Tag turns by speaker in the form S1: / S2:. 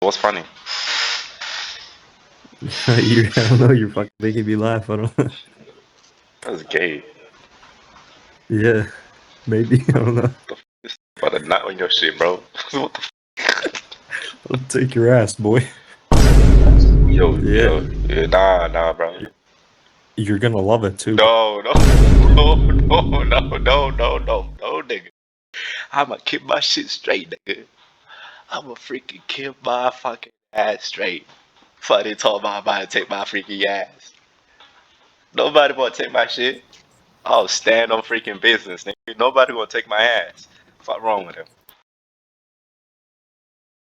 S1: What's funny?
S2: I don't know. You're fucking making me laugh. I don't know.
S1: That's gay.
S2: Yeah, maybe. I don't know.
S1: About a nut on your shit, bro. What the
S2: I'll take your ass, boy.
S1: yo,
S2: Yeah,
S1: nah, bro.
S2: you're gonna love it too.
S1: No, no, no, nigga. I'ma keep my shit straight, nigga. I'ma freaking keep my fucking ass straight. Funny told my about to take my freaking ass. Nobody wanna take my shit. I'll stand on freaking business, nigga. Nobody gonna take my ass. Fuck wrong with him.